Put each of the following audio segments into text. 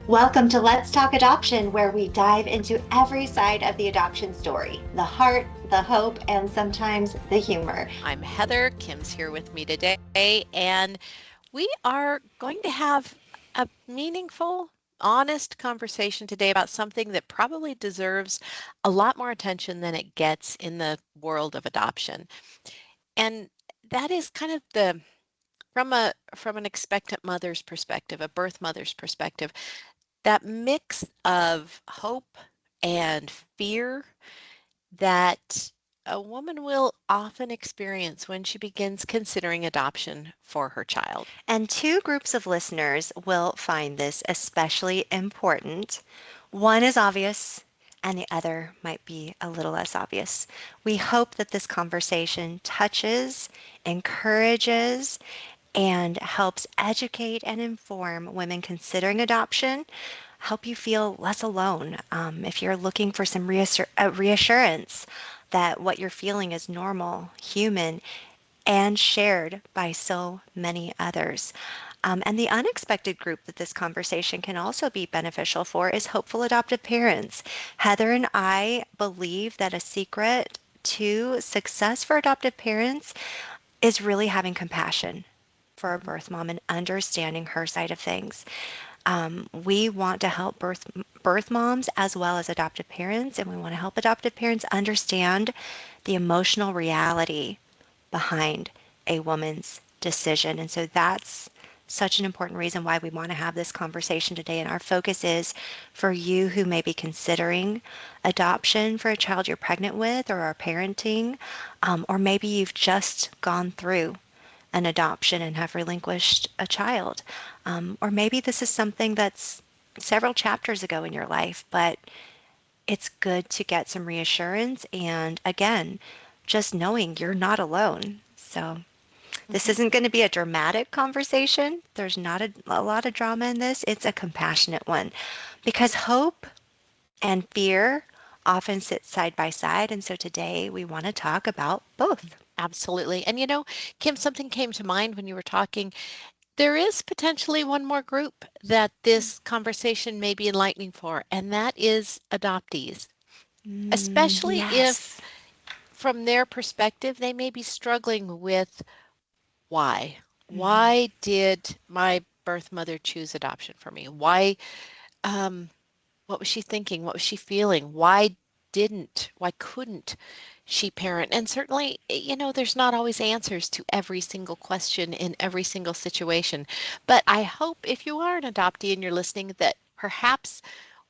Welcome to Let's Talk Adoption, where we dive into every side of the adoption story, the heart, the hope, and sometimes the humor. I'm Heather. Kim's here with me today, and we are going to have a meaningful, honest conversation today about something that probably deserves a lot more attention than it gets in the world of adoption. And that is kind of the from an expectant mother's perspective, a birth mother's perspective, that mix of hope and fear that a woman will often experience when she begins considering adoption for her child. And two groups of listeners will find this especially important. One is obvious, and the other might be a little less obvious. We hope that this conversation touches, encourages, and helps educate and inform women considering adoption, help you feel less alone. If you're looking for some reassurance that what you're feeling is normal, human, and shared by so many others. And the unexpected group that this conversation can also be beneficial for is hopeful adoptive parents. Heather and I believe that a secret to success for adoptive parents is really having compassion for a Mhm. birth mom and understanding her side of things. We want to help birth moms as well as adoptive parents, and we want to help adoptive parents understand the emotional reality behind a woman's decision. And so that's such an important reason why we want to have this conversation today. And our focus is for you who may be considering adoption for a child you're pregnant with or are parenting, or maybe you've just gone through an adoption and have relinquished a child. Or maybe this is something that's several chapters ago in your life, but it's good to get some reassurance and again, just knowing you're not alone. So, this Mhm. isn't going to be a dramatic conversation. There's not a lot of drama in this. It's a compassionate one because hope and fear often sit side by side. And so today we want to talk about both. Absolutely. And Kim, something came to mind when you were talking. There is potentially one more group that this conversation may be enlightening for, and that is adoptees, especially if Yes. from their perspective, they may be struggling with why. Mhm. Why did my birth mother choose adoption for me? Um, what was she thinking? What was she feeling? Why couldn't she parent? And certainly, there's not always answers to every single question in every single situation. But I hope if you are an adoptee and you're listening, that perhaps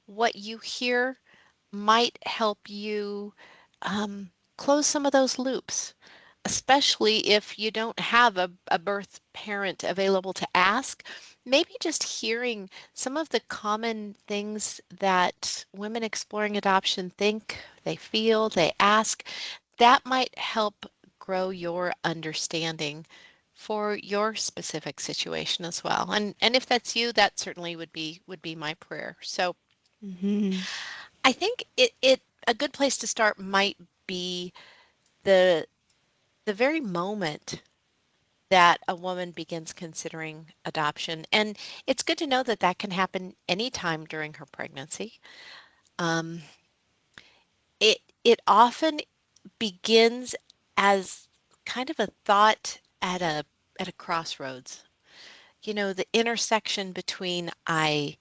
what you hear might help you um, close some of those loops, especially if you don't have a birth parent available to ask. Maybe just hearing some of the common things that women exploring adoption think, they feel, they ask, that might help grow your understanding for your specific situation as well. And if that's you, that certainly would be my prayer. So Mhm. I think it a good place to start might be the the very moment that a woman begins considering adoption. And it's good to know that that can happen anytime during her pregnancy. Um, it often begins as kind of a thought at a crossroads. The intersection between I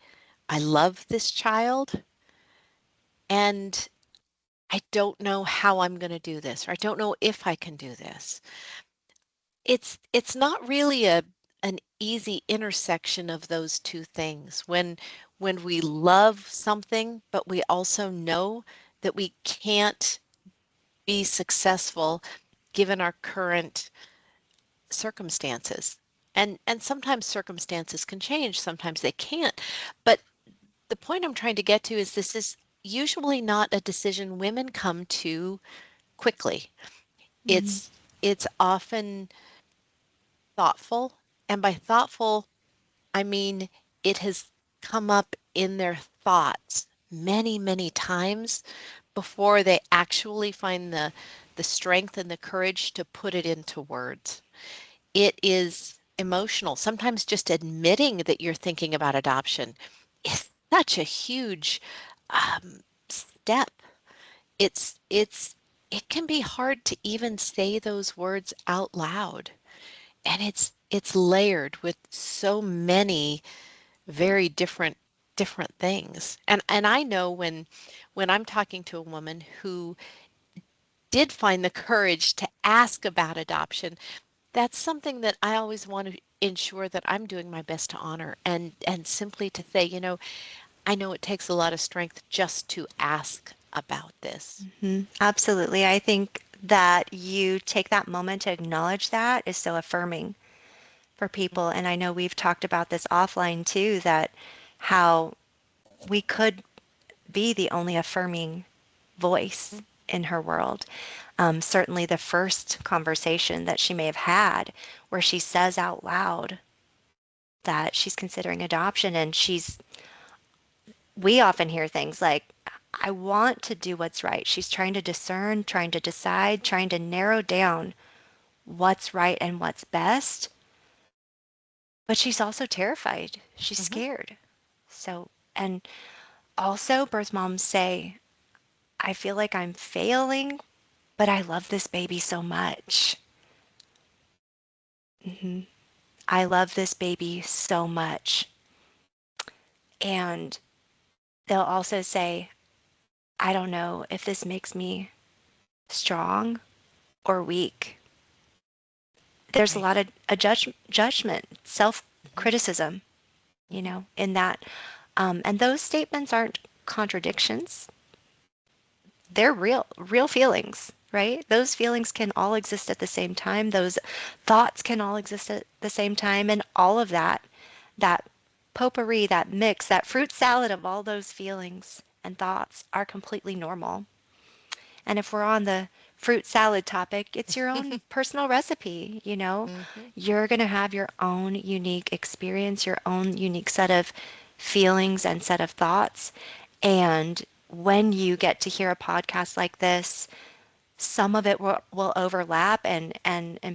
love this child and I don't know how I'm going to do this, or I don't know if I can do this. It's not really an easy intersection of those two things. When we love something, but we also know that we can't be successful given our current circumstances. And sometimes circumstances can change, sometimes they can't. But the point I'm trying to get to is this is usually not a decision women come to quickly. Mhm. It's often thoughtful, and by thoughtful, I mean it has come up in their thoughts many, many times before they actually find the strength and the courage to put it into words. It is emotional. Sometimes just admitting that you're thinking about adoption is such a huge step. It's it can be hard to even say those words out loud. And it's layered with so many very different things. And I know when I'm talking to a woman who did find the courage to ask about adoption, that's something that I always want to ensure that I'm doing my best to honor and simply to say, I know it takes a lot of strength just to ask about this. Absolutely. I think that you take that moment to acknowledge that is so affirming for people. And I know we've talked about this offline too, that how we could be the only affirming voice in her world. Certainly, the first conversation that she may have had where she says out loud that she's considering adoption, and we often hear things like, I want to do what's right. She's trying to discern, trying to decide, trying to narrow down what's right and what's best, but she's also terrified. She's Hmm. scared. So, and also, birth moms say, I feel like I'm failing, but I love this baby so much. hmm I love this baby so much. And they'll also say, I don't know if this makes me strong or weak. There's a Right. lot of a judgment, self Hmm. criticism, Hmm. in that. And those statements aren't contradictions. They're real feelings, right? Those feelings can all exist at the same time. Those thoughts can all exist at the same time. And all of that potpourri, that mix, that fruit salad of all those feelings and thoughts are completely normal. And if we're on the fruit salad topic, it's your own personal recipe. Hmm. You're going to have your own unique experience, your own unique set of feelings and set of thoughts. And when you get to hear a podcast like this, some of it will overlap and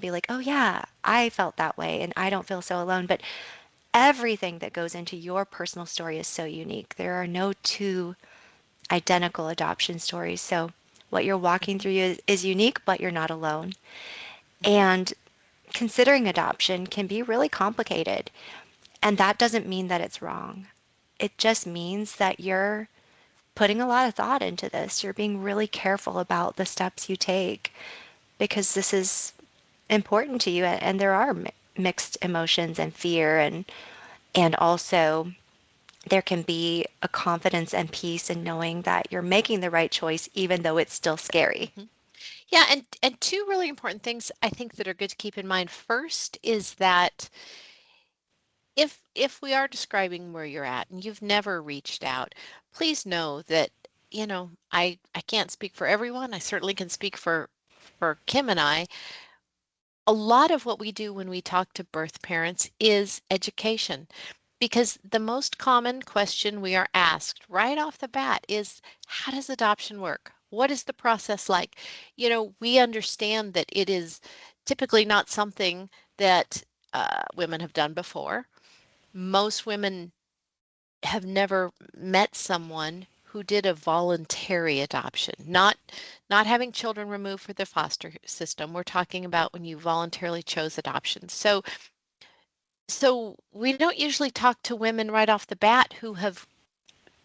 be like, oh yeah, I felt that way and I don't feel so alone. But everything that goes into your personal story is so unique. There are no two identical adoption stories. So what you're walking Hmm. through is unique, but you're not alone. Hmm. And considering adoption can be really complicated. And that doesn't mean that it's wrong. It just means that you're putting a lot of thought into this. You're being really careful about the steps you take because this is important to you and there are mixed emotions and fear and also there can be a confidence and peace in knowing that you're making the right choice even though it's still scary. Hmm. Yeah, and two really important things I think that are good to keep in mind. First is that if we are describing where you're at and you've never reached out, please know that, I can't speak for everyone. I certainly can speak for Kim and I. A lot of what we do when we talk to birth parents is education. Because the most common question we are asked right off the bat is, how does adoption work? What is the process like? We understand that it is typically not something that women have done before. Most women have never met someone who did a voluntary adoption, not having children removed for the foster system. We're talking about when you voluntarily chose adoption. So we don't usually talk to women right off the bat who have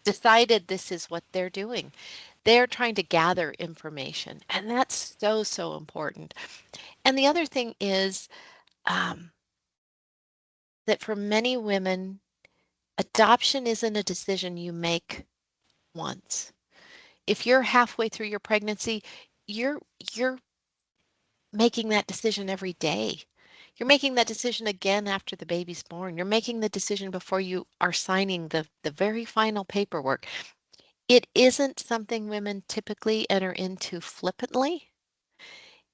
decided this is what they're doing. They're trying to gather information, and that's so important. And the other thing is um, that for many women, adoption isn't a decision you make once. If you're halfway through your pregnancy, you're you're making that decision every day. You're making that decision again after the baby's born. You're making the decision before you are signing the very final paperwork. It isn't something women typically enter into flippantly.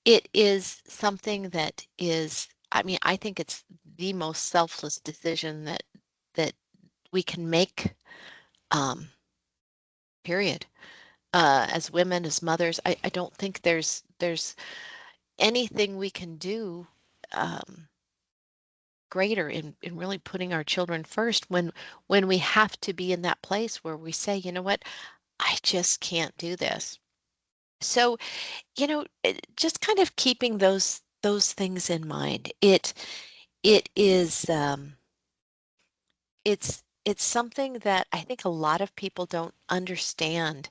It is something that is, I mean, I think it's the most selfless decision that we can make, um, period. As women, as mothers, I don't think there's anything we can do, um, greater in really putting our children first when we have to be in that place where we say, you know what, I just can't do this. So, just kind of keeping those things in mind. It is it's something that I think a lot of people don't understand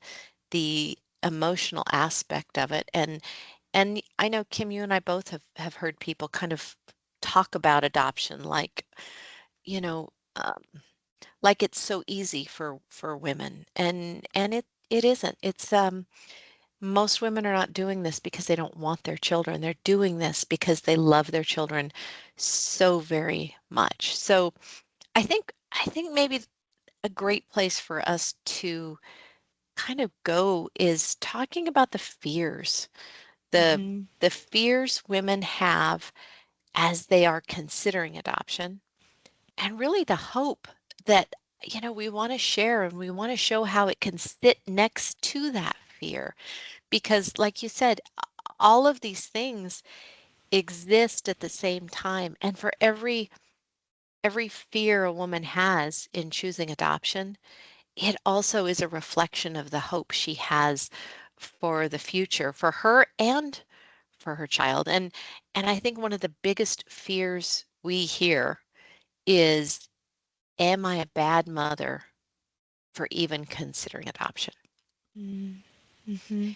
the emotional aspect of it. And I know, Kim, you and I both have heard people kind of talk about adoption you know, um, like it's so easy for women, and it isn't. It's most women are not doing this because they don't want their children. They're doing this because they love their children so very much. So I think maybe a great place for us to kind of go is talking about the fears, the Mm-hmm. the fears women have as they are considering adoption, and really the hope that we want to share and we want to show how it can sit next to that fear, because like you said, all of these things exist at the same time, and for every fear a woman has in choosing adoption, it also is a reflection of the hope she has for the future, for her and for her child. And I think one of the biggest fears we hear is, am I a bad mother for even considering adoption? Mm-hmm.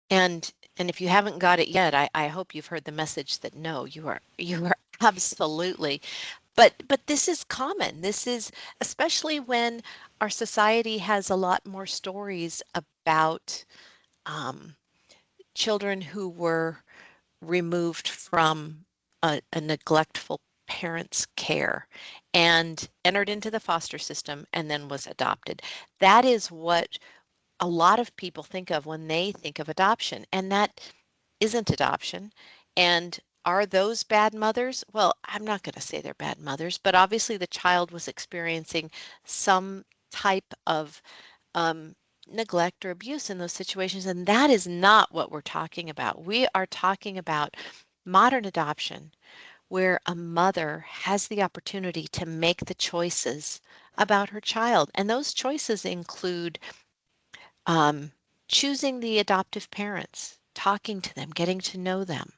And if you haven't got it yet, I hope you've heard the message that no, you are absolutely. But this is common. This is especially when our society has a lot more stories about um, children who were removed from a neglectful parent's care and entered into the foster system and then was adopted. That is what a lot of people think of when they think of adoption, and that isn't adoption. And are those bad mothers? Well, I'm not going to say they're bad mothers, but obviously the child was experiencing some type of um, neglect or abuse in those situations, and that is not what we're talking about. We are talking about modern adoption, where a mother has the opportunity to make the choices about her child. And those choices include um, choosing the adoptive parents, talking to them, getting to know them,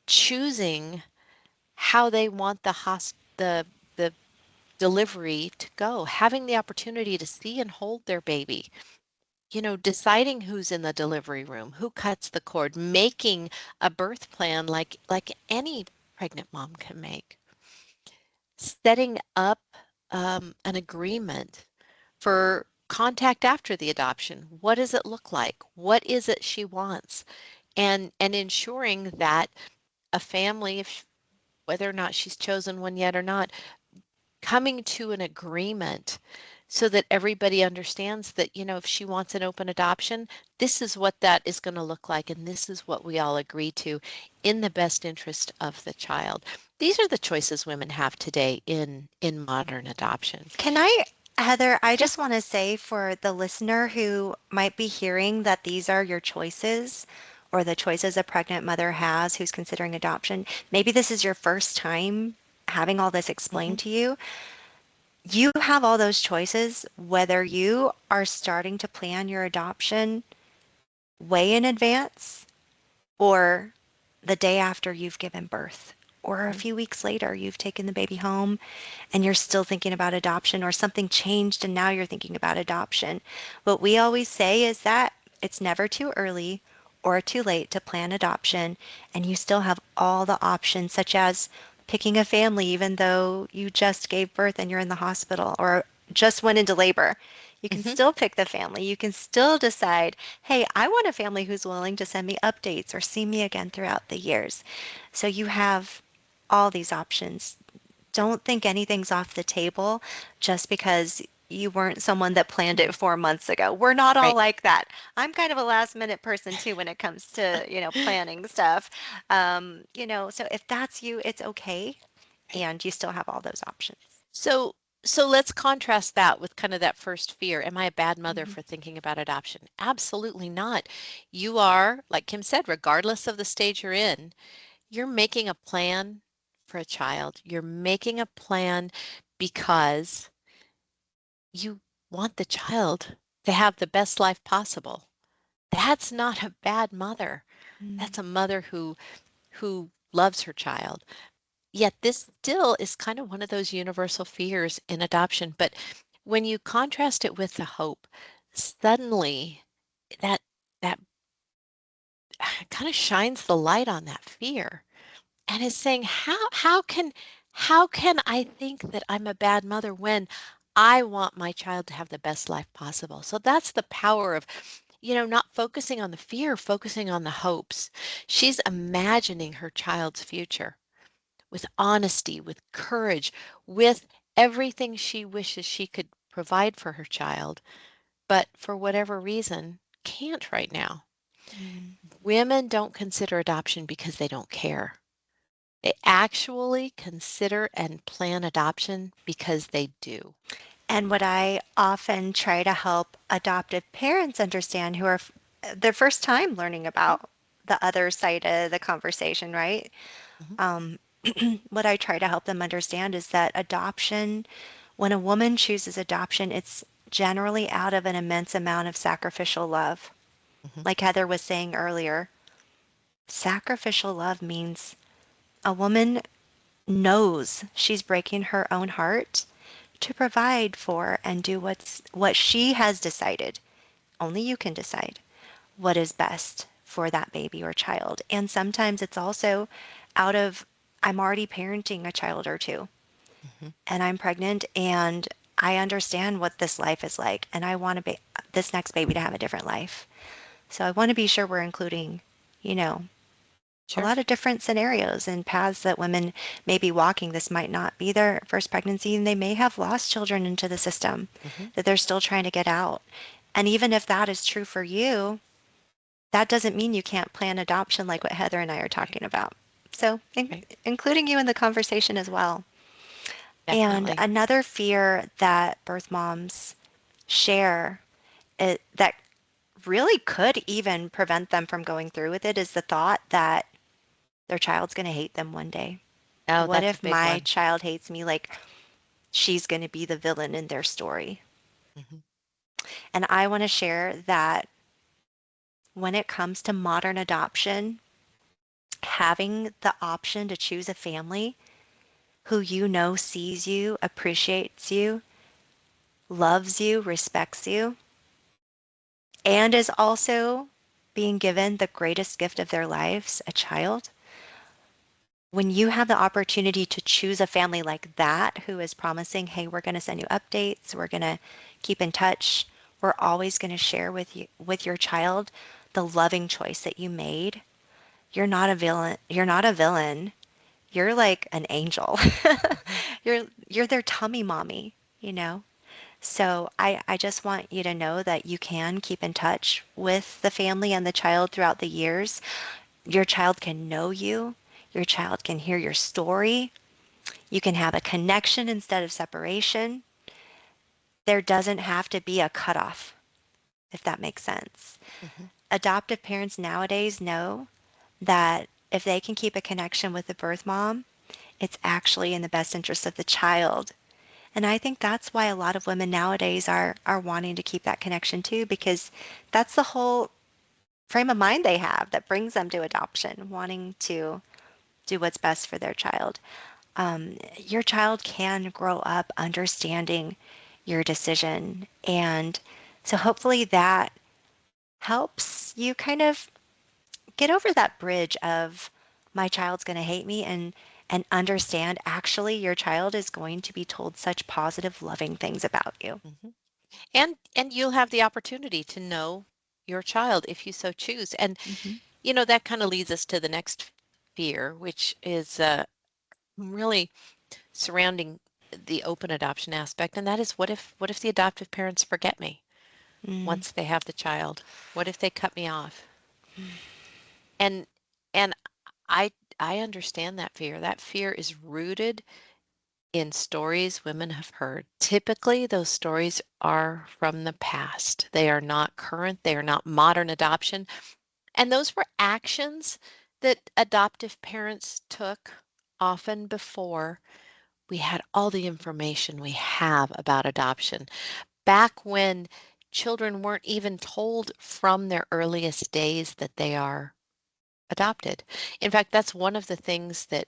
choosing how they want the delivery to go, having the opportunity to see and hold their baby, deciding who's in the delivery room, who cuts the cord, making a birth plan like any pregnant mom can make, setting up an agreement for contact after the adoption. What does it look like? What is it she wants? And ensuring that a family, if whether or not she's chosen one yet or not, coming to an agreement so that everybody understands that, if she wants an open adoption, this is what that is going to look like, and this is what we all agree to in the best interest of the child. These are the choices women have today in modern adoption. Can I, Heather, I Yeah. just want to say for the listener who might be hearing that these are your choices or the choices a pregnant mother has who's considering adoption, maybe this is your first time having all this Hmm. explained to you. You have all those choices whether you are starting to plan your adoption way in advance or the day after you've given birth, or a Hmm. few weeks later you've taken the baby home and you're still thinking about adoption, or something changed and now you're thinking about adoption. What we always say is that it's never too early or too late to plan adoption, and you still have all the options, such as picking a family even though you just gave birth and you're in the hospital or just went into labor. You can Hmm. still pick the family. You can still decide, hey, I want a family who's willing to send me updates or see me again throughout the years. So you have all these options. Don't think anything's off the table just because you weren't someone that planned it 4 months ago. We're not all Right. like that. I'm kind of a last minute person too when it comes to, planning stuff. So if that's you, it's okay. Right. And you still have all those options. So let's contrast that with kind of that first fear. Am I a bad mother Hmm. for thinking about adoption? Absolutely not. You are, like Kim said, regardless of the stage you're in, you're making a plan for a child. You're making a plan because you want the child to have the best life possible. That's not a bad mother. Mm. That's a mother who loves her child. Yet this still is kind of one of those universal fears in adoption. But when you contrast it with the hope, suddenly that that kind of shines the light on that fear and is saying, how can I think that I'm a bad mother when I want my child to have the best life possible? So that's the power of, not focusing on the fear, focusing on the hopes. She's imagining her child's future with honesty, with courage, with everything she wishes she could provide for her child, but for whatever reason, can't right now. Mm. Women don't consider adoption because they don't care. They actually consider and plan adoption because they do. And what I often try to help adoptive parents understand who are their first time learning Mhm, about the other side of the conversation, right? mhm, Um, what I try to help them understand is that adoption, when a woman chooses adoption, it's generally out of an immense amount of sacrificial love. mhm, Like Heather was saying earlier, sacrificial love means a woman knows she's breaking her own heart to provide for and do what she has decided. Only you can decide what is best for that baby or child. And sometimes it's also out of I'm already parenting a child or two mhm. and I'm pregnant and I understand what this life is like and I want this next baby to have a different life. So I want to be sure we're including, you know, a Sure. lot of different scenarios and paths that women may be walking. This might not be their first pregnancy, and they may have lost children into the system Mhm. that they're still trying to get out. And even if that is true for you, that doesn't mean you can't plan adoption like what Heather and I are Right. talking about. So, Right. including you in the conversation as well. And Definitely. another fear that birth moms share that really could even prevent them from going through with it is the thought that their child's going to hate them one day. Oh, What that's a if big my one. child hates me like she's going to be the villain in their story? Mhm, And I want to share that when it comes to modern adoption, having the option to choose a family who you know sees you, appreciates you, loves you, respects you, and is also being given the greatest gift of their lives, a child, when you have the opportunity to choose a family like that who is promising, hey, we're going to send you updates, we're going to keep in touch, we're always going to share with your child the loving choice that you made. You're not a villain. You're not a villain. You're like an angel. mhm, You're their tummy mommy, you know? So I just want you to know that you can keep in touch with the family and the child throughout the years. Your child can know you. Your child can hear your story. You can have a connection instead of separation. There doesn't have to be a cutoff, if that makes sense. mhm, Adoptive parents nowadays know that if they can keep a connection with the birth mom, it's actually in the best interest of the child. And I think that's why a lot of women nowadays are wanting to keep that connection too, because that's the whole frame of mind they have that brings them to adoption, wanting to do what's best for their child. Your child can grow up understanding your decision. And so hopefully that helps you kind of get over that bridge of my child's going to hate me and understand actually your child is going to be told such positive loving things about you. mhm. And you'll have the opportunity to know your child if you so choose. And Hmm. that kind of leads us to the next fear, which is really surrounding the open adoption aspect, and that is what if the adoptive parents forget me Mm. once they have the child? What if they cut me off? And and I understand that fear. That fear is rooted in stories women have heard. Typically, those stories are from the past. They are not current, they are not modern adoption. And those were actions that adoptive parents took often before we had all the information we have about adoption. Back when children weren't even told from their earliest days that they are adopted. In fact, that's one of the things that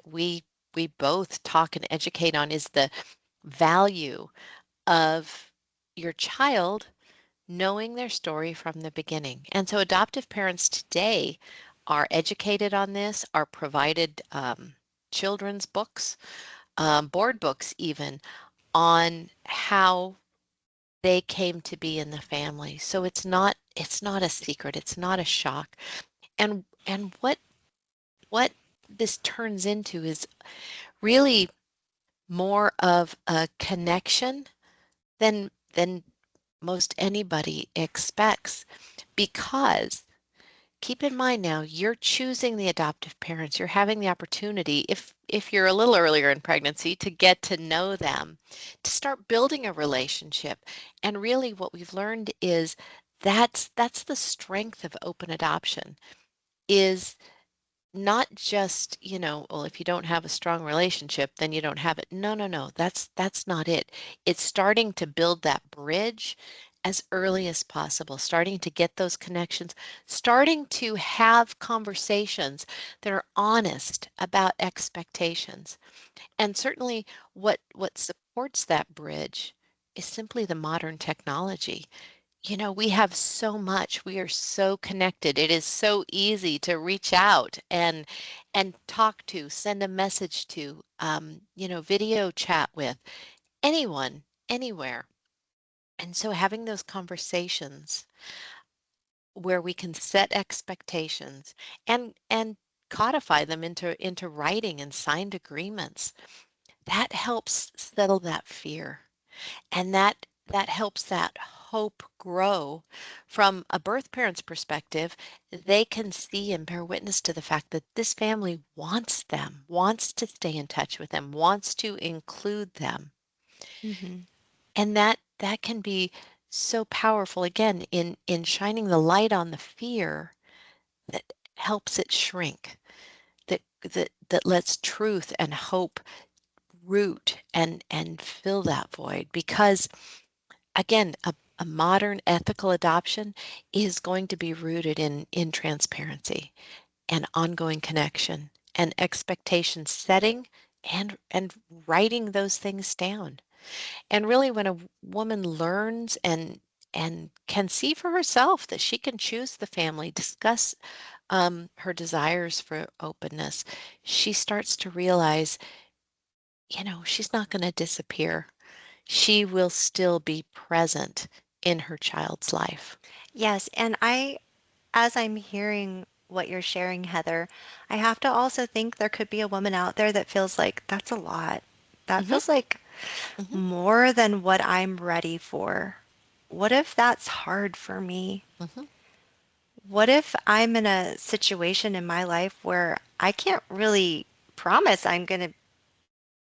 we both talk and educate on is the value of your child knowing their story from the beginning. And so adoptive parents today are educated on this, are provided children's books, board books even, on how they came to be in the family. So it's not a secret, it's not a shock. And what this turns into is really more of a connection than most anybody expects, because keep in mind now, you're choosing the adoptive parents. You're having the opportunity, if you're a little earlier in pregnancy, to get to know them, to start building a relationship. And really what we've learned is that's the strength of open adoption, is not just, well, if you don't have a strong relationship, then you don't have it. No, no, no. That's not it. It's starting to build that bridge as early as possible, starting to get those connections, starting to have conversations that are honest about expectations. And certainly what supports that bridge is simply the modern technology. We have so much. We are so connected. It is so easy to reach out and talk to, send a message to, video chat with anyone, anywhere. And so having those conversations where we can set expectations and codify them into writing and signed agreements, that helps settle that fear. And that helps that hope grow. From a birth parent's perspective, they can see and bear witness to the fact that this family wants them, wants to stay in touch with them, wants to include them. Hmm. And that can be so powerful, again, in shining the light on the fear that helps it shrink, that lets truth and hope root and fill that void. Because again, a modern ethical adoption is going to be rooted in transparency and ongoing connection and expectation setting and writing those things down. And really, when a woman learns and can see for herself that she can choose the family, discuss her desires for openness, she starts to realize, she's not going to disappear. She will still be present in her child's life. Yes, and as I'm hearing what you're sharing, Heather, I have to also think there could be a woman out there that feels like that's a lot. That Mhm, feels like mhm, more than what I'm ready for. What if that's hard for me? mhm. What if I'm in a situation in my life where I can't really promise I'm going to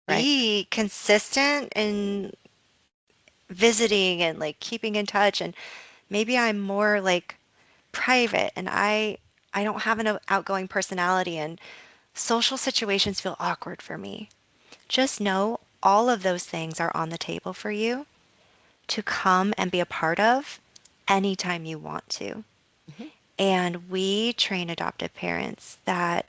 Right. be consistent in visiting and like keeping in touch, and maybe I'm more like private and I don't have an outgoing personality and social situations feel awkward for me. Just know all of those things are on the table for you to come and be a part of anytime you want to. Mhm. And we train adoptive parents that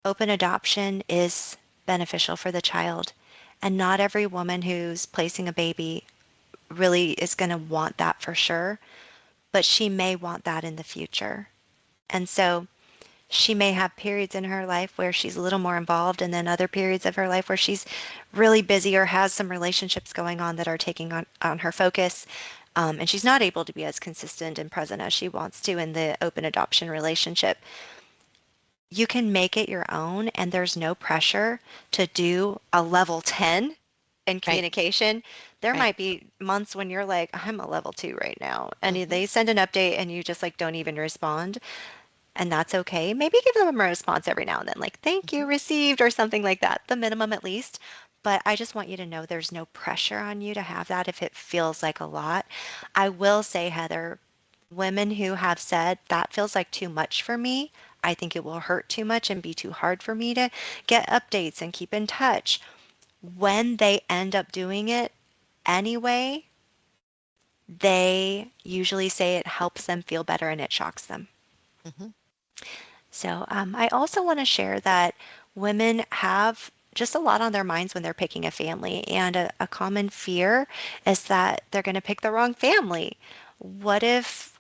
open adoption is beneficial for the child. And not every woman who's placing a baby really is going to want that for sure, but she may want that in the future. And so she may have periods in her life where she's a little more involved, and then other periods of her life where she's really busy or has some relationships going on that are taking on her focus. And she's not able to be as consistent and present as she wants to in the open adoption relationship. You can make it your own, and there's no pressure to do a level 10 in Right, communication. There right. might be months when you're like, I'm a level 2 right now. And Mhm, they send an update and you just like don't even respond. And that's okay. Maybe give them a response every now and then, like, thank you, mhm. received, or something like that, the minimum at least. But I just want you to know there's no pressure on you to have that if it feels like a lot. I will say, Heather, women who have said that feels like too much for me, I think it will hurt too much and be too hard for me to get updates and keep in touch. When they end up doing it anyway, they usually say it helps them feel better and it shocks them. Mhm. So I also want to share that women have just a lot on their minds when they're picking a family, and a common fear is that they're going to pick the wrong family. What if,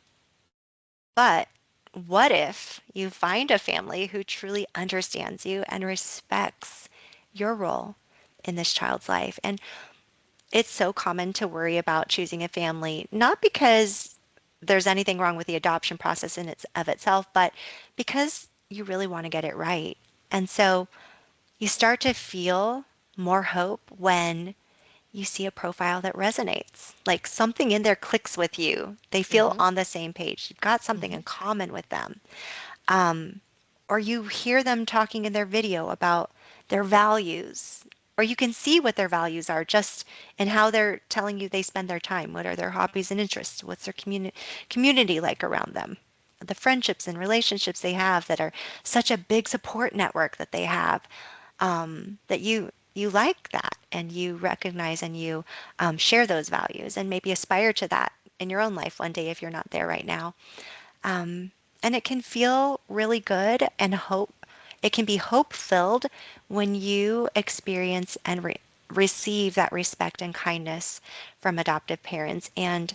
but what if you find a family who truly understands you and respects your role in this child's life? And it's so common to worry about choosing a family, not because there's anything wrong with the adoption process in its of itself, but because you really want to get it right. And so you start to feel more hope when you see a profile that resonates. Like something in there clicks with you. They feel Mhm. on the same page. You've got something in Mhm. common with them. Um, or you hear them talking in their video about their values, or you can see what their values are just in how they're telling you they spend their time. What are their hobbies and interests? What's their community like around them? The friendships and relationships they have that are such a big support network that they have, that you like that and you recognize and you share those values and maybe aspire to that in your own life one day if you're not there right now. Um, and it can feel really good and hope. It can be hope filled when you experience and receive that respect and kindness from adoptive parents. And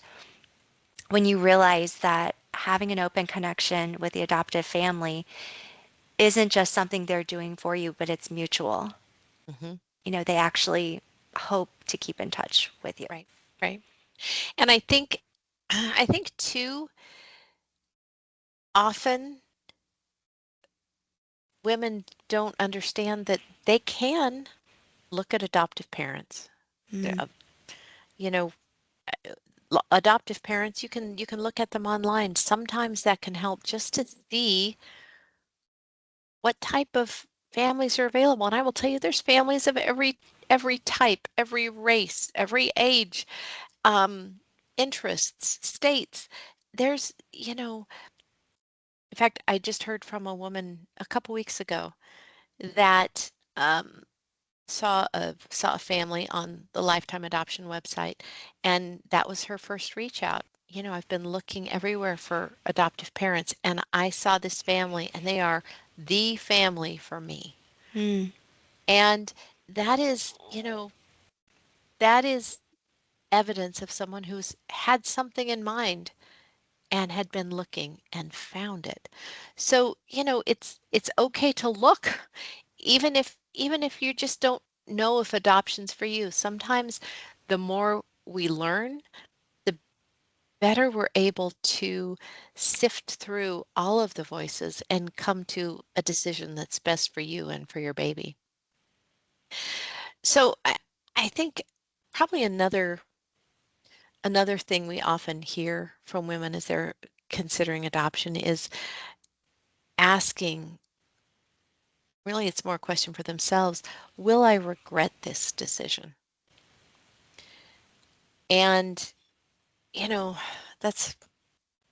when you realize that having an open connection with the adoptive family isn't just something they're doing for you, but it's mutual. Mhm. They actually hope to keep in touch with you. Right. Right. And I think I think too often women don't understand that they can look at adoptive parents. They're, Mm, you know, adoptive parents, you can look at them online. Sometimes that can help just to see what type of families are available. And I will tell you, there's families of every type, every race, every age, um, interests, states. There's, in fact, I just heard from a woman a couple weeks ago that saw a family on the Lifetime Adoption website, and that was her first reach out. I've been looking everywhere for adoptive parents, and I saw this family, and they are the family for me. mm, And that is, that is evidence of someone who's had something in mind and had been looking and found it. So, it's okay to look even if you just don't know if adoption's for you. Sometimes the more we learn, the better we're able to sift through all of the voices and come to a decision that's best for you and for your baby. So I think probably another thing we often hear from women as they're considering adoption is asking, really it's more a question for themselves, will I regret this decision? And you know, that's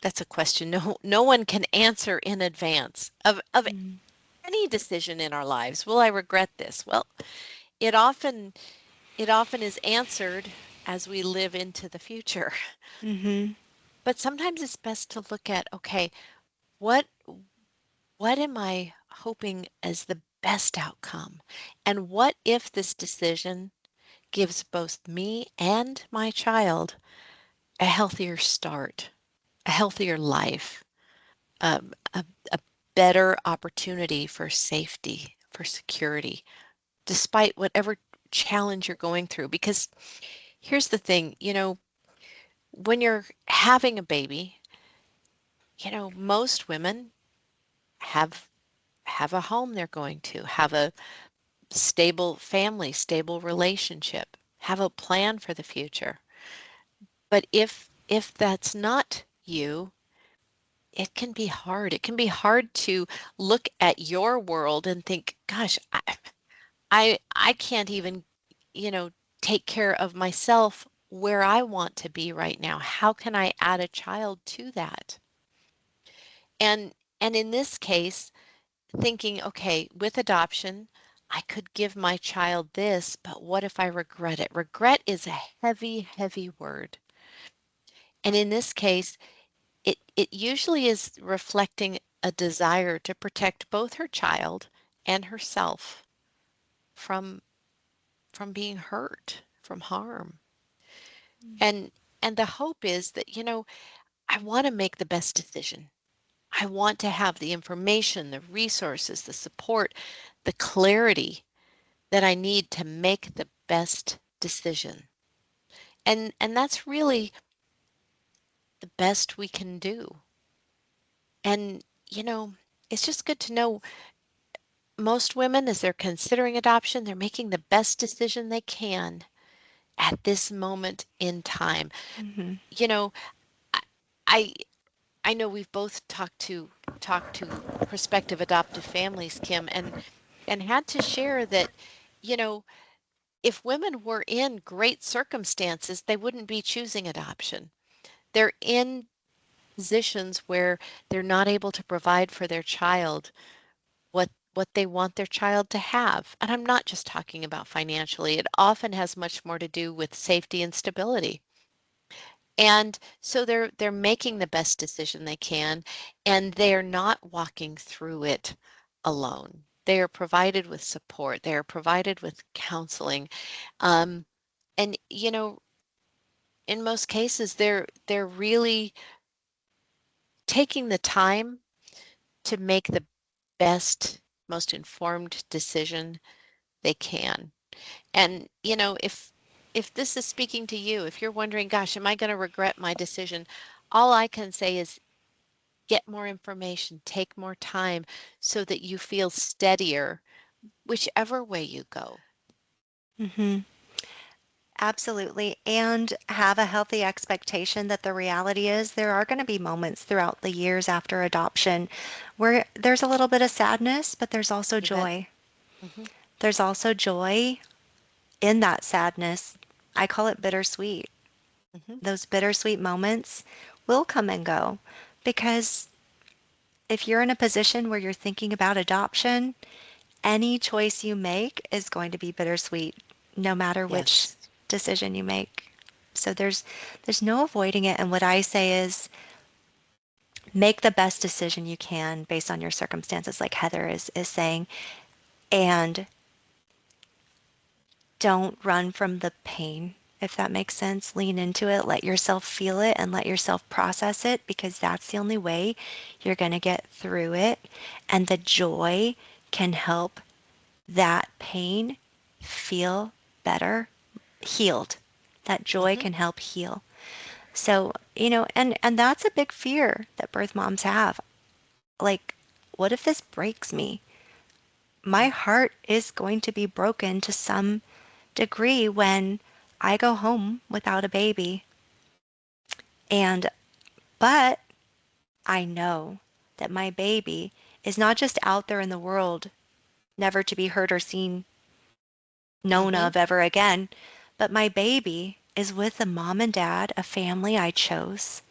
that's a question no one can answer in advance of mm, any decision in our lives. Will I regret this? Well, it often it often is answered as we live into the future. mhm, But sometimes it's best to look at, okay, what what am I hoping as the best outcome? And what if this decision gives both me and my child a healthier start, a healthier life, a, a better opportunity for safety, for security, despite whatever challenge you're going through? Because here's the thing, when you're having a baby, most women have have a home they're going to, have a stable family, stable relationship, have a plan for the future. But if that's not you, it can be hard. It can be hard to look at your world and think, gosh, I can't even, you know, take care of myself where I want to be right now. How can I add a child to that? And and in this case, thinking, okay, with adoption, I could give my child this, but what if I regret it? Regret is a heavy, heavy word. And in this case, it usually is reflecting a desire to protect both her child and herself from from being hurt, from harm. And and the hope is that, I want to make the best decision. I want to have the information, the resources, the support, the clarity that I need to make the best decision. And that's really the best we can do. And it's just good to know most women, as they're considering adoption, they're making the best decision they can at this moment in time. Hmm. You know, I I, I know we've both talked to prospective adoptive families, Kim, and had to share that, you know, if women were in great circumstances, they wouldn't be choosing adoption. They're in positions where they're not able to provide for their child what they want their child to have. And I'm not just talking about financially. It often has much more to do with safety and stability. And so they're making the best decision they can, and they're not walking through it alone. They are provided with support. They are provided with counseling. Um, and in most cases, they're really taking the time to make the best, most informed decision they can. And if this is speaking to you, if you're wondering, gosh, am I going to regret my decision? All I can say is get more information, take more time so that you feel steadier whichever way you go. Hmm. Absolutely. And have a healthy expectation that the reality is there are going to be moments throughout the years after adoption where there's a little bit of sadness, but there's also You bet. joy. Hmm. There's also joy in that sadness. I call it bittersweet. Hmm. Those bittersweet moments will come and go because if you're in a position where you're thinking about adoption, any choice you make is going to be bittersweet, no matter which Yes. decision you make. So there's no avoiding it. And what I say is make the best decision you can based on your circumstances, like Heather is saying, and don't run from the pain. If that makes sense, lean into it, let yourself feel it, and let yourself process it because that's the only way you're going to get through it. And the joy can help that pain feel better, healed. That joy Hmm. can help heal. So, and that's a big fear that birth moms have. Like, what if this breaks me? My heart is going to be broken to some degree when I go home without a baby. And, but I know that my baby is not just out there in the world, never to be heard or seen, known Hmm. of ever again, but my baby is with a mom and dad, a family I chose.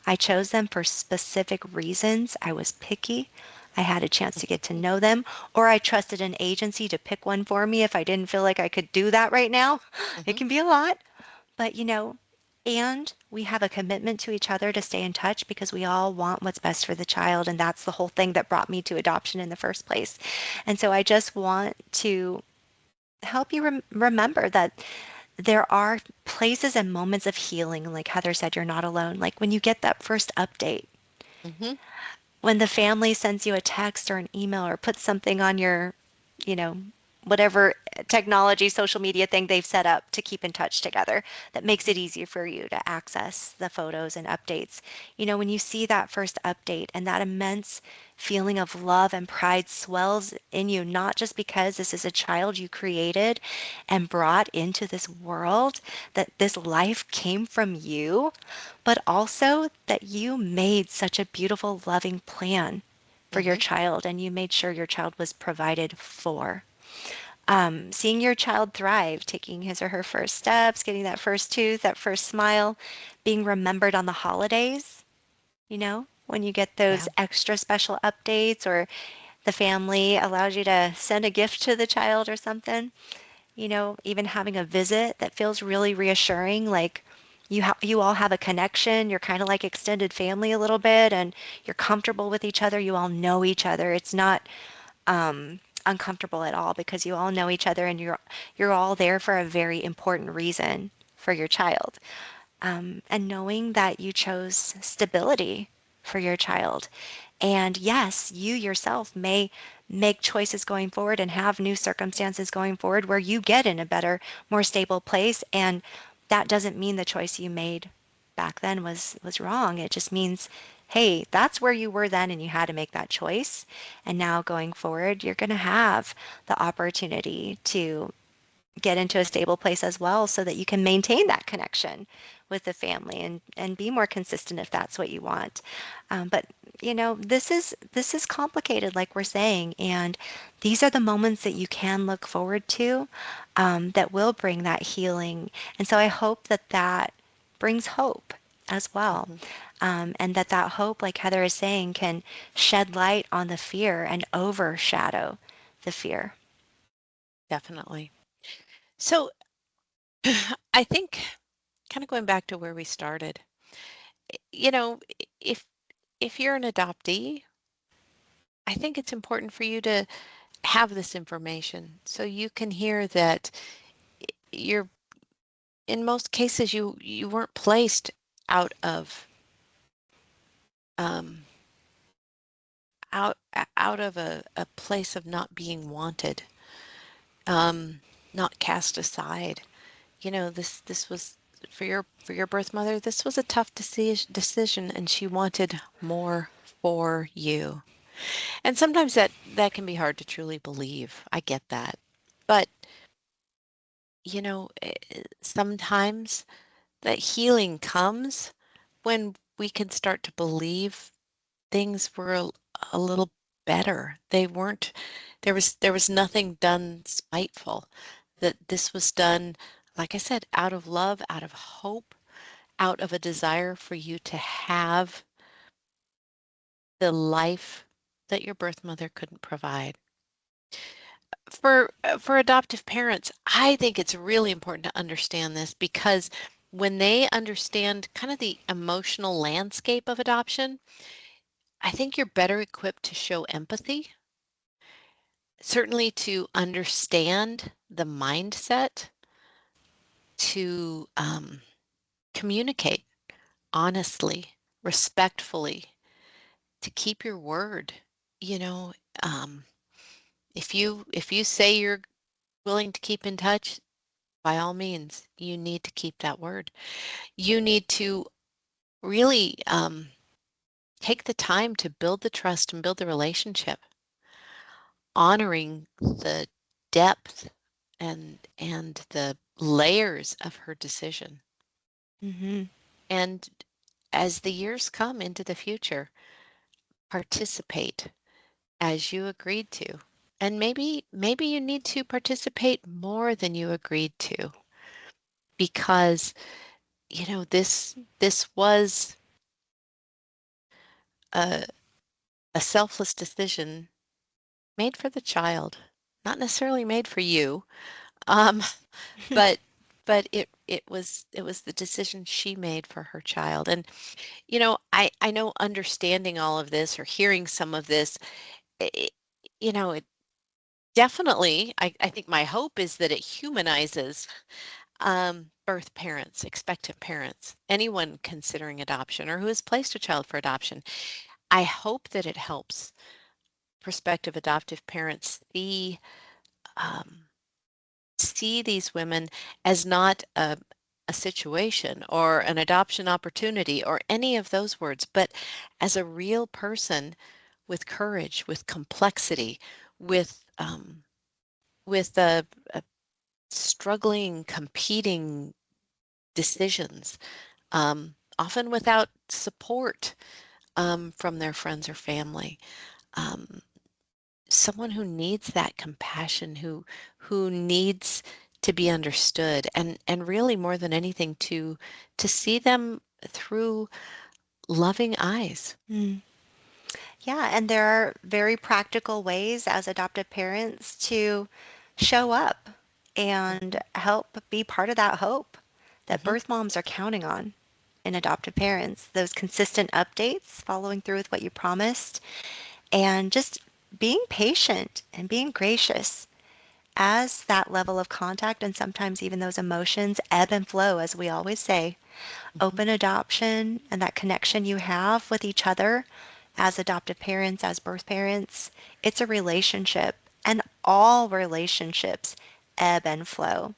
I chose them for specific reasons. I was picky. I had a chance to get to know them, or I trusted an agency to pick one for me if I didn't feel like I could do that right now. It Hmm. can be a lot, but and we have a commitment to each other to stay in touch because we all want what's best for the child. And that's the whole thing that brought me to adoption in the first place. And so I just want to help you remember that there are places and moments of healing. Like Heather said, you're not alone. Like when you get that first update, Hmm. when the family sends you a text or an email or puts something on your, you know, whatever technology, social media thing they've set up to keep in touch together that makes it easier for you to access the photos and updates. When you see that first update and that immense feeling of love and pride swells in you, not just because this is a child you created and brought into this world, that this life came from you, but also that you made such a beautiful, loving plan for your Hmm. child and you made sure your child was provided for. Seeing your child thrive, taking his or her first steps, getting that first tooth, that first smile, being remembered on the holidays, when you get those Yeah. extra special updates or the family allows you to send a gift to the child or something, even having a visit that feels really reassuring, like you all have a connection, you're kind of like extended family a little bit, and you're comfortable with each other, you all know each other. It's not uncomfortable at all because you all know each other and you're all there for a very important reason for your child. And knowing that you chose stability for your child. And yes, you yourself may make choices going forward and have new circumstances going forward where you get in a better, more stable place. And that doesn't mean the choice you made back then was wrong. It just means, hey, that's where you were then and you had to make that choice. And now going forward, you're going to have the opportunity to get into a stable place as well so that you can maintain that connection with the family and be more consistent if that's what you want. But this is complicated, like we're saying, and these are the moments that you can look forward to that will bring that healing. And so I hope that that brings hope as well. Mhm. And that hope, like Heather is saying, can shed light on the fear and overshadow the fear. Definitely. So I think kind of going back to where we started, you know, if if you're an adoptee, I think it's important for you to have this information so you can hear that you're in most cases you weren't placed out of um out of a place of not being wanted, um not cast aside. This was for your birth mother, this was a tough decision, and she wanted more for you. And sometimes that can be hard to truly believe. I get that. But, sometimes that healing comes when we can start to believe things were a little better. They weren't there was nothing done spiteful. That this was done, like I said, out of love, out of hope, out of a desire for you to have the life that your birth mother couldn't provide. For adoptive parents, I think it's really important to understand this because when they understand kind of the emotional landscape of adoption, I think you're better equipped to show empathy, certainly to understand the mindset, to communicate honestly, respectfully, to keep your word. You know, um, if you say you're willing to keep in touch, by all means, you need to keep that word. You need to really take the time to build the trust and build the relationship, honoring the depth and the layers of her decision. Hmm. And as the years come into the future, participate as you agreed to. And maybe you need to participate more than you agreed to because this was a, a selfless decision made for the child, not necessarily made for you. Um, but it was the decision she made for her child. And I know understanding all of this or hearing some of this, it, it definitely, I think my hope is that it humanizes birth parents, expectant parents, anyone considering adoption or who has placed a child for adoption. I hope that it helps prospective adoptive parents um, see these women as not a situation or an adoption opportunity or any of those words, but as a real person with courage, with complexity, with a struggling, competing decisions, often without support from their friends or family. Um, Someone who needs that compassion, who needs to be understood, and really more than anything to see them through loving eyes. Mm. Yeah, and there are very practical ways as adoptive parents to show up and Hmm. help be part of that hope that Hmm. birth moms are counting on in adoptive parents. Those consistent updates, following through with what you promised, and just being patient and being gracious as that level of contact and sometimes even those emotions ebb and flow, as we always say. Hmm. Open adoption and that connection you have with each other as adoptive parents, as birth parents, it's a relationship, and all relationships ebb and flow.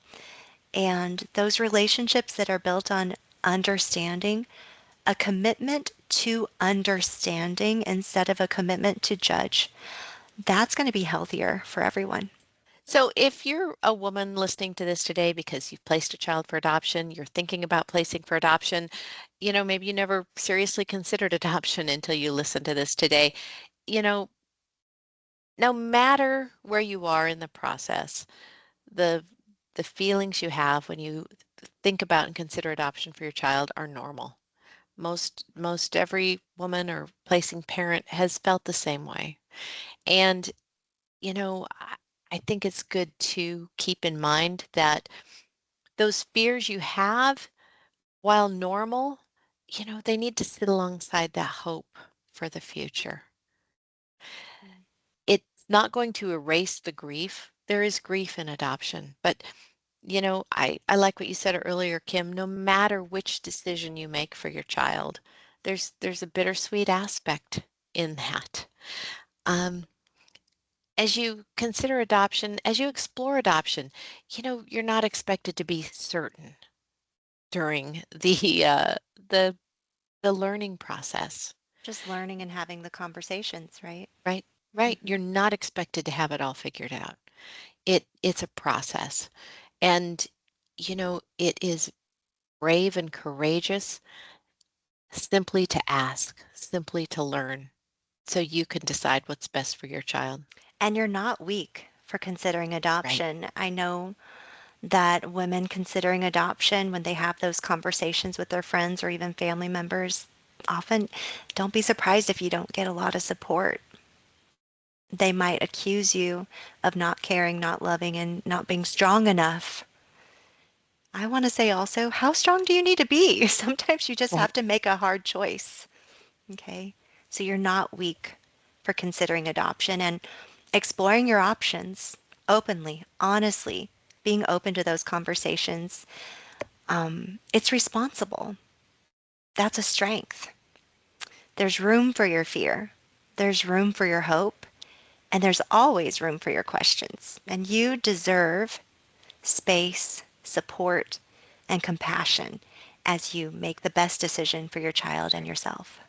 And those relationships that are built on understanding, a commitment to understanding instead of a commitment to judge, that's going to be healthier for everyone. So if you're a woman listening to this today because you've placed a child for adoption, you're thinking about placing for adoption, maybe you never seriously considered adoption until you listen to this today. You know, no matter where you are in the process, the the feelings you have when you think about and consider adoption for your child are normal. Most every woman or placing parent has felt the same way. And I think it's good to keep in mind that those fears you have, while normal, they need to sit alongside that hope for the future. It's not going to erase the grief. There is grief in adoption, but I like what you said earlier, Kim. No matter which decision you make for your child, there's a bittersweet aspect in that. Um, as you consider adoption, as you explore adoption, you're not expected to be certain during the the learning process, Just learning and having the conversations, right? right? Right. Hmm. You're not expected to have it all figured out. It's a process. And it is brave and courageous simply to ask, simply to learn, so you can decide what's best for your child. And you're not weak for considering Right. adoption. I know that women considering adoption, when they have those conversations with their friends or even family members, often don't be surprised if you don't get a lot of support. They might accuse you of not caring, not loving, and not being strong enough. I want to say also, how strong do you need to be? Sometimes you just Right. have to make a hard choice. Okay? So you're not weak for considering adoption and exploring your options openly, honestly, being open to those conversations. It's responsible. That's a strength. There's room for your fear. There's room for your hope. And there's always room for your questions. And you deserve space, support, and compassion as you make the best decision for your child and yourself.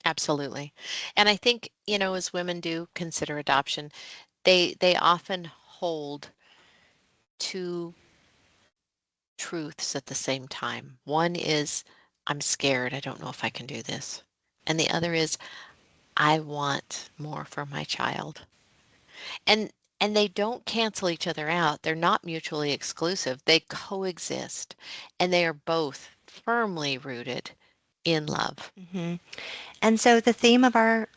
Absolutely. And I think, as women do consider adoption, they often hold two truths at the same time. One is, I'm scared. I don't know if I can do this. And the other is, I want more for my child. And and they don't cancel each other out. They're not mutually exclusive. They coexist, and they are both firmly rooted in love. Hmm. And so the theme of our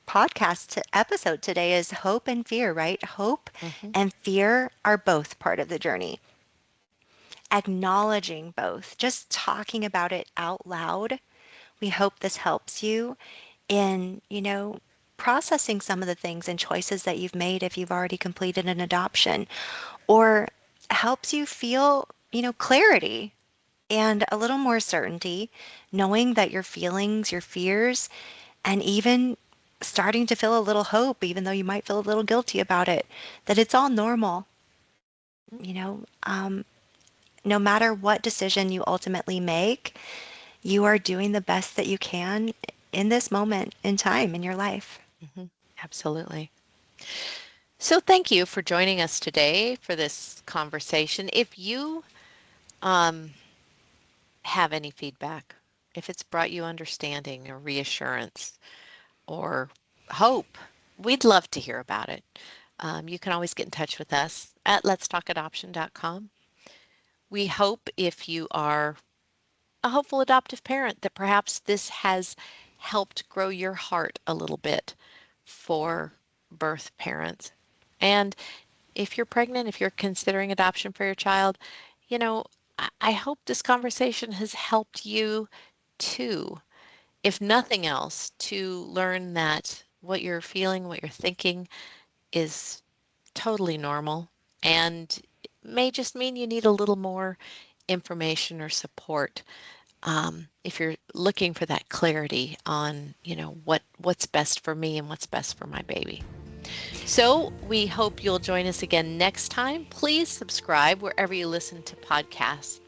podcast episode today is hope and fear, right? Hope Hmm. and fear are both part of the journey. Acknowledging both, just talking about it out loud. We hope this helps you in, processing some of the things and choices that you've made if you've already completed an adoption, or helps you feel, clarity and a little more certainty, knowing that your feelings, your fears, and even starting to feel a little hope, even though you might feel a little guilty about it, that it's all normal. You know, um, no matter what decision you ultimately make, you are doing the best that you can in this moment in time in your life. Hmm. Absolutely. So thank you for joining us today for this conversation. If you um, have any feedback, if it's brought you understanding or reassurance or hope, we'd love to hear about it. You can always get in touch with us at letstalkadoption.com. We hope if you are a hopeful adoptive parent that perhaps this has helped grow your heart a little bit for birth parents. And if you're pregnant, if you're considering adoption for your child, you know, I hope this conversation has helped you too, if nothing else, to learn that what you're feeling, what you're thinking is totally normal and may just mean you need a little more information or support, if you're looking for that clarity on, what's best for me and what's best for my baby. So we hope you'll join us again next time. Please subscribe wherever you listen to podcasts.